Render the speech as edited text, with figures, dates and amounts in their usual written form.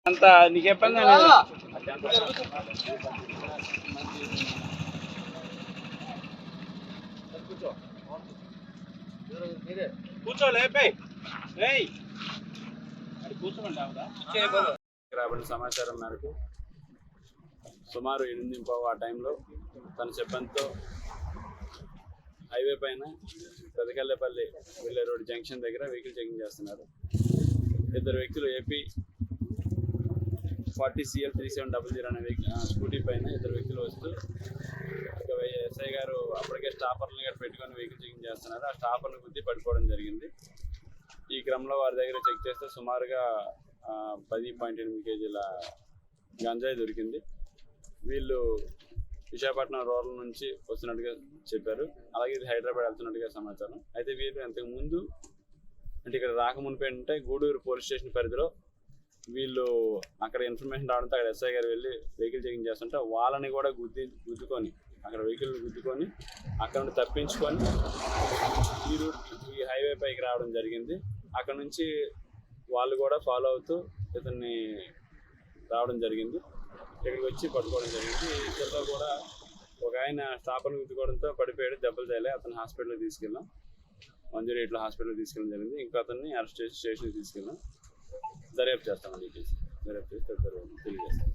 అంత నీకు చెప్పండి కూర్చోలేపే కూర్చోండి. రాబడిన సమాచారం మేరకు సుమారు 8:15 ఆ టైంలో తన సిబ్బందితో హైవే పైన పెదకల్లేపల్లి వెళ్ళే రోడ్ జంక్షన్ దగ్గర వెహికల్ చెకింగ్ చేస్తున్నారు. ఇద్దరు వ్యక్తులు ఏపీ 40CL 3700 అనే స్కూటీ పైన ఇద్దరు వ్యక్తులు వస్తూ ఎస్ఐ గారు అప్పటికే స్టాపర్లను గారు పెట్టుకొని వెహికల్ చెకింగ్ చేస్తున్నారు. ఆ స్టాపర్ను గుద్ది పడిపోవడం జరిగింది. ఈ క్రమంలో వారి దగ్గర చెక్ చేస్తే సుమారుగా 10.8 kgల గంజాయి దొరికింది. వీళ్ళు విశాఖపట్నం రూరల్ నుంచి వస్తున్నట్టుగా చెప్పారు. అలాగే ఇది హైదరాబాద్ వెళ్తున్నట్టుగా సమాచారం. అయితే వీళ్ళు ఇంతకు ముందు అంటే ఇక్కడ రాకమునిపై అంటే గూడూరు పోలీస్ స్టేషన్ పరిధిలో వీళ్ళు అక్కడ ఇన్ఫర్మేషన్ రావడంతో అక్కడ ఎస్ఐ గారు వెళ్ళి వెహికల్ చెకింగ్ చేస్తుంటే వాళ్ళని కూడా గుద్దుకొని అక్కడ వెహికల్ గుద్దుకొని అక్కడ నుండి తప్పించుకొని ఈ హైవే పైకి రావడం జరిగింది. అక్కడ నుంచి వాళ్ళు కూడా ఫాలో అవుతూ ఇతన్ని రావడం జరిగింది. ఇక్కడికి వచ్చి పట్టుకోవడం జరిగింది. ఇద్దరితో కూడా ఒక ఆయన స్టాపర్ని గుద్దుకోవడంతో పడిపోయాడు, దెబ్బలు తేలే. అతను హాస్పిటల్కి తీసుకెళ్ళాం, 108లో హాస్పిటల్కి తీసుకెళ్ళడం జరిగింది. ఇంకా అతన్ని అరెస్ట్ చేసి స్టేషన్కి తీసుకెళ్ళాం. దర్యాప్తు చేస్తామండి. దర్యాప్తు చేసి తెలియజేస్తాం.